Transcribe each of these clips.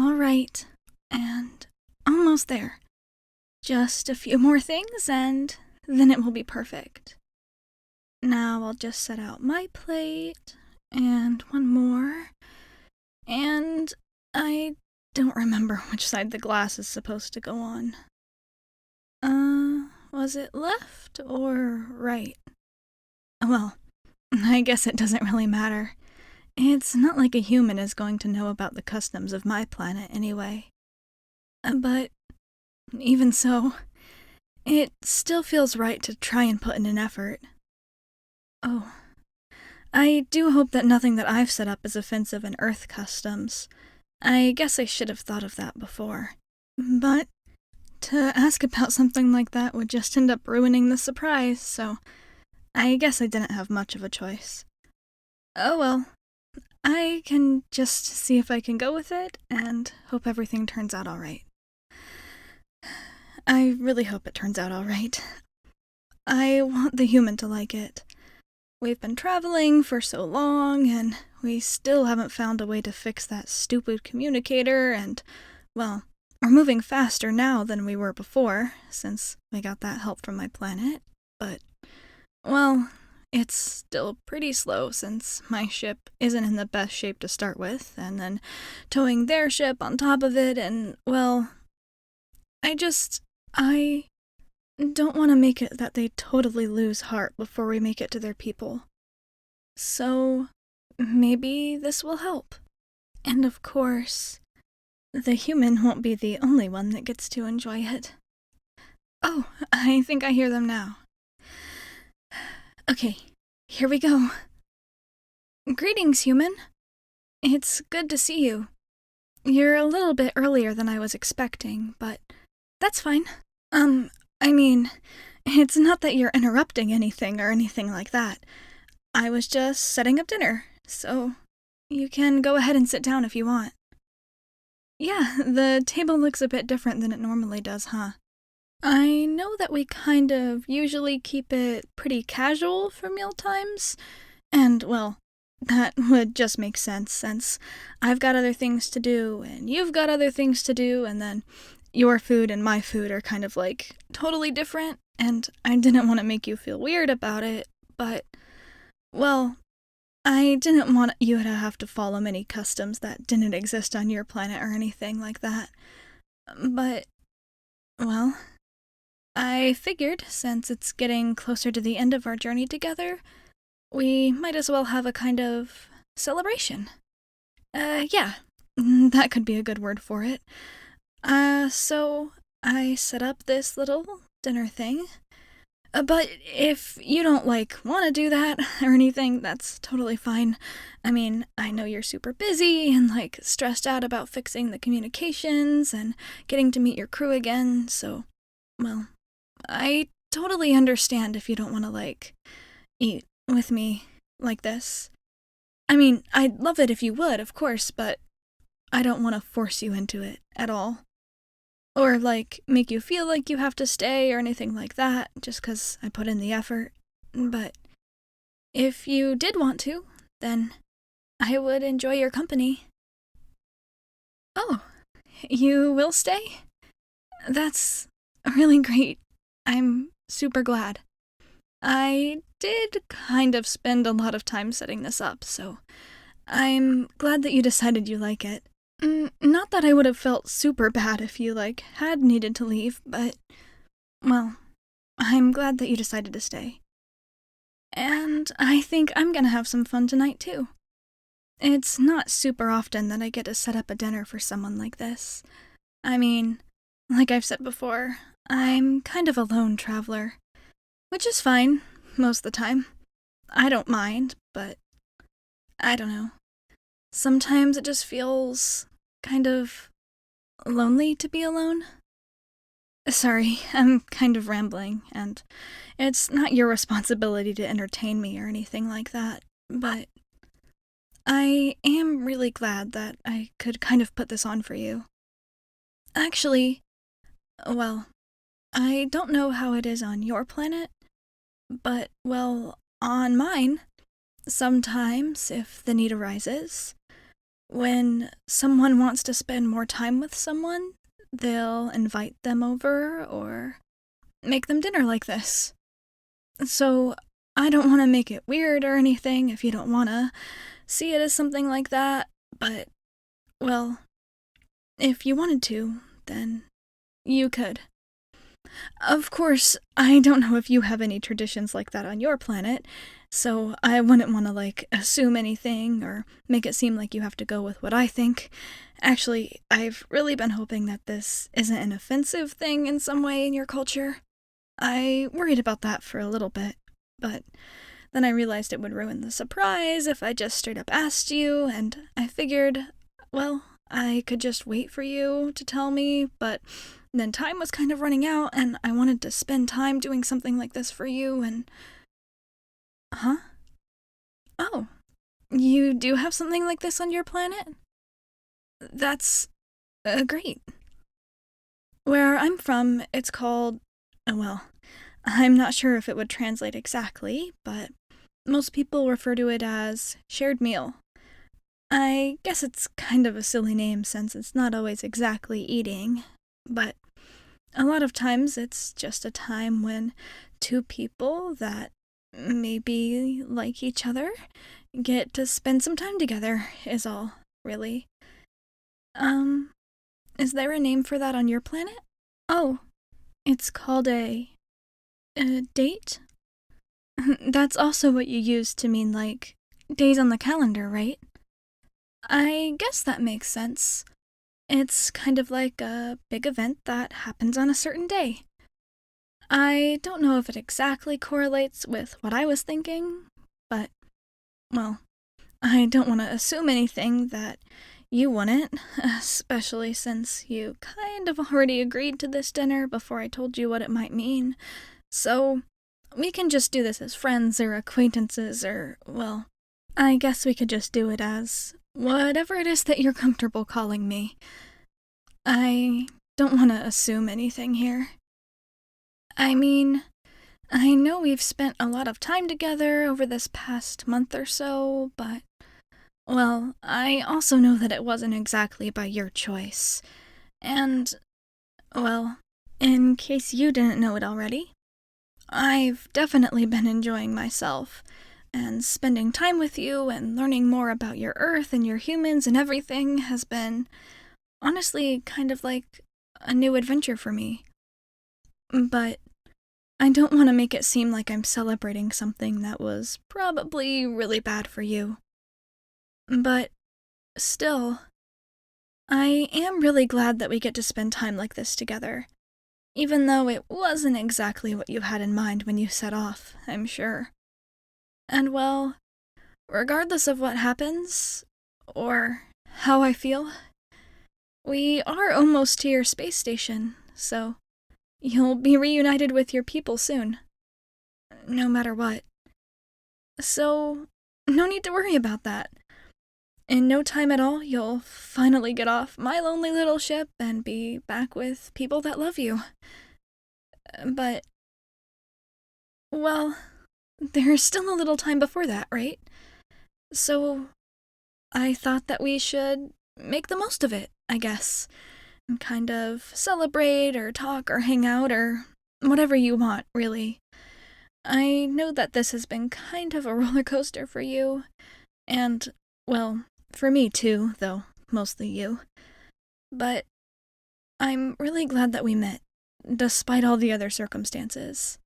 All right, and almost there. Just a few more things, and then it will be perfect. Now I'll just set out my plate, and one more, and I don't remember which side the glass is supposed to go on. Was it left or right? Well, I guess it doesn't really matter. It's not like a human is going to know about the customs of my planet anyway. But even so, it still feels right to try and put in an effort. Oh, I do hope that nothing that I've set up is offensive in Earth customs. I guess I should have thought of that before. But to ask about something like that would just end up ruining the surprise, so I guess I didn't have much of a choice. Oh well, I can just see if I can go with it and hope everything turns out alright. I really hope it turns out alright. I want the human to like it. We've been traveling for so long, and we still haven't found a way to fix that stupid communicator, and, well, we're moving faster now than we were before, since we got that help from my planet, but, well, it's still pretty slow since my ship isn't in the best shape to start with, and then towing their ship on top of it, and, well, I don't want to make it that they totally lose heart before we make it to their people. So, maybe this will help. And of course, the human won't be the only one that gets to enjoy it. Oh, I think I hear them now. Okay, here we go. Greetings, human. It's good to see you. You're a little bit earlier than I was expecting, but that's fine. It's not that you're interrupting anything or anything like that. I was just setting up dinner, so you can go ahead and sit down if you want. Yeah, the table looks a bit different than it normally does, huh? I know that we kind of usually keep it pretty casual for meal times, and, well, that would just make sense since I've got other things to do, and you've got other things to do, and then your food and my food are kind of like totally different, and I didn't want to make you feel weird about it, but, well, I didn't want you to have to follow many customs that didn't exist on your planet or anything like that. But, well, I figured since it's getting closer to the end of our journey together, we might as well have a kind of celebration. Yeah, that could be a good word for it. So I set up this little dinner thing. But if you don't, want to do that or anything, that's totally fine. I mean, I know you're super busy and, stressed out about fixing the communications and getting to meet your crew again, so, well, I totally understand if you don't want to, eat with me like this. I mean, I'd love it if you would, of course, but I don't want to force you into it at all. Or, make you feel like you have to stay or anything like that, just 'cause I put in the effort. But if you did want to, then I would enjoy your company. Oh, you will stay? That's really great. I'm super glad. I did kind of spend a lot of time setting this up, so I'm glad that you decided you like it. Not that I would have felt super bad if you, had needed to leave, but, well, I'm glad that you decided to stay. And I think I'm gonna have some fun tonight, too. It's not super often that I get to set up a dinner for someone like this. I mean, like I've said before, I'm kind of a lone traveler, which is fine, most of the time. I don't mind, but I don't know. Sometimes it just feels kind of lonely to be alone. Sorry, I'm kind of rambling, and it's not your responsibility to entertain me or anything like that, but I am really glad that I could kind of put this on for you. Actually, well, I don't know how it is on your planet, but, well, on mine, sometimes, if the need arises, when someone wants to spend more time with someone, they'll invite them over or make them dinner like this. So I don't want to make it weird or anything if you don't want to see it as something like that, but, well, if you wanted to, then you could. Of course, I don't know if you have any traditions like that on your planet, so I wouldn't want to, assume anything or make it seem like you have to go with what I think. Actually, I've really been hoping that this isn't an offensive thing in some way in your culture. I worried about that for a little bit, but then I realized it would ruin the surprise if I just straight up asked you, and I figured, well, I could just wait for you to tell me, but then time was kind of running out, and I wanted to spend time doing something like this for you, and. Huh? Oh, you do have something like this on your planet? That's. Great. Where I'm from, it's called. Well, I'm not sure if it would translate exactly, but most people refer to it as shared meal. I guess it's kind of a silly name since it's not always exactly eating, but a lot of times it's just a time when two people that maybe like each other get to spend some time together, is all, really. Um, is there a name for that on your planet? Oh, it's called a date? That's also what you use to mean, days on the calendar, right? I guess that makes sense. It's kind of like a big event that happens on a certain day. I don't know if it exactly correlates with what I was thinking, but, well, I don't want to assume anything that you wouldn't, especially since you kind of already agreed to this dinner before I told you what it might mean. So, we can just do this as friends or acquaintances or, well, I guess we could just do it as whatever it is that you're comfortable calling me. I don't want to assume anything here. I mean, I know we've spent a lot of time together over this past month or so, but, well, I also know that it wasn't exactly by your choice. And, well, in case you didn't know it already, I've definitely been enjoying myself, and spending time with you and learning more about your Earth and your humans and everything has been, honestly, kind of like a new adventure for me. But I don't want to make it seem like I'm celebrating something that was probably really bad for you. But still, I am really glad that we get to spend time like this together. Even though it wasn't exactly what you had in mind when you set off, I'm sure. And well, regardless of what happens, or how I feel, we are almost to your space station, so you'll be reunited with your people soon. No matter what. So, no need to worry about that. In no time at all, you'll finally get off my lonely little ship and be back with people that love you. But, well, there's still a little time before that, right? So, I thought that we should make the most of it, I guess. And kind of celebrate or talk or hang out or whatever you want, really. I know that this has been kind of a roller coaster for you, and, well, for me too, though mostly you. But I'm really glad that we met, despite all the other circumstances.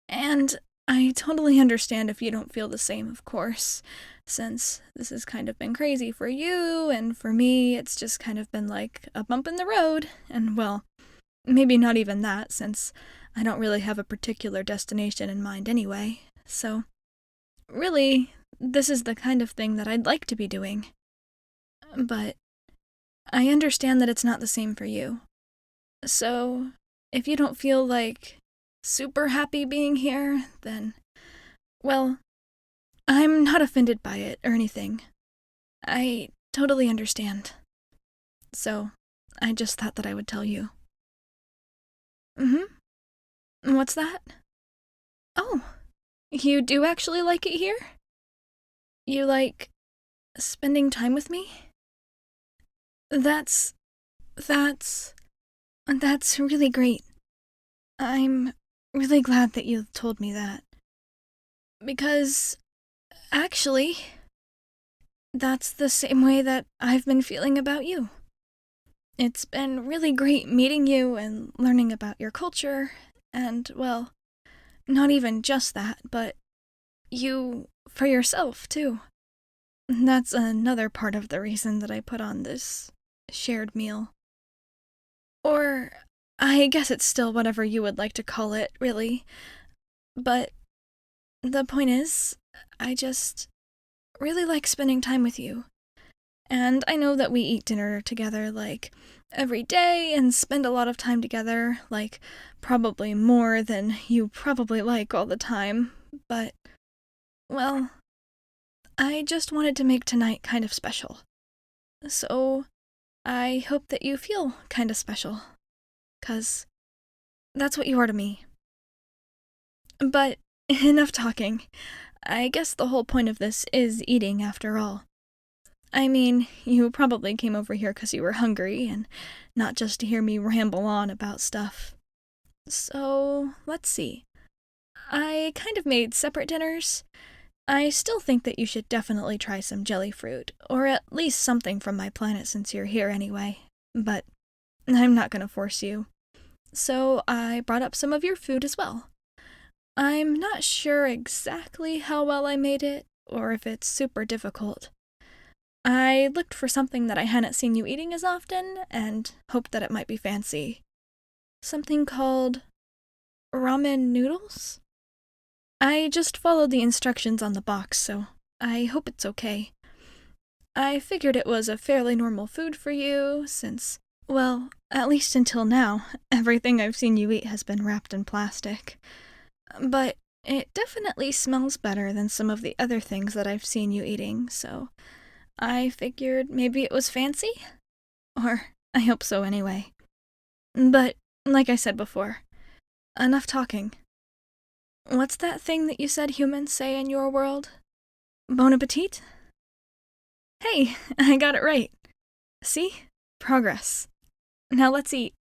And I totally understand if you don't feel the same, of course, since this has kind of been crazy for you, and for me, it's just kind of been like a bump in the road, and well, maybe not even that, since I don't really have a particular destination in mind anyway, so really, this is the kind of thing that I'd like to be doing. But I understand that it's not the same for you. So, if you don't feel super happy being here, then, well, I'm not offended by it or anything. I totally understand. So, I just thought that I would tell you. What's that? Oh, you do actually like it here? You like spending time with me? That's. that's. that's really great. I'm really glad that you told me that. Because, actually, that's the same way that I've been feeling about you. It's been really great meeting you and learning about your culture, and, well, not even just that, but you for yourself, too. That's another part of the reason that I put on this shared meal. Or, I guess it's still whatever you would like to call it, really. But the point is, I just really like spending time with you. And I know that we eat dinner together, like, every day and spend a lot of time together, like, probably more than you probably like all the time. But, well, I just wanted to make tonight kind of special. So, I hope that you feel kind of special. 'Cause that's what you are to me. But enough talking. I guess the whole point of this is eating after all. I mean, you probably came over here 'cause you were hungry and not just to hear me ramble on about stuff. So, let's see. I kind of made separate dinners. I still think that you should definitely try some jelly fruit, or at least something from my planet since you're here anyway. But I'm not gonna force you. So I brought up some of your food as well. I'm not sure exactly how well I made it, or if it's super difficult. I looked for something that I hadn't seen you eating as often, and hoped that it might be fancy. Something called ramen noodles? I just followed the instructions on the box, so I hope it's okay. I figured it was a fairly normal food for you, since, well, at least until now, everything I've seen you eat has been wrapped in plastic. But it definitely smells better than some of the other things that I've seen you eating, so I figured maybe it was fancy? Or I hope so anyway. But, like I said before, enough talking. What's that thing that you said humans say in your world? Bon appetit? Hey, I got it right. See? Progress. Now let's eat.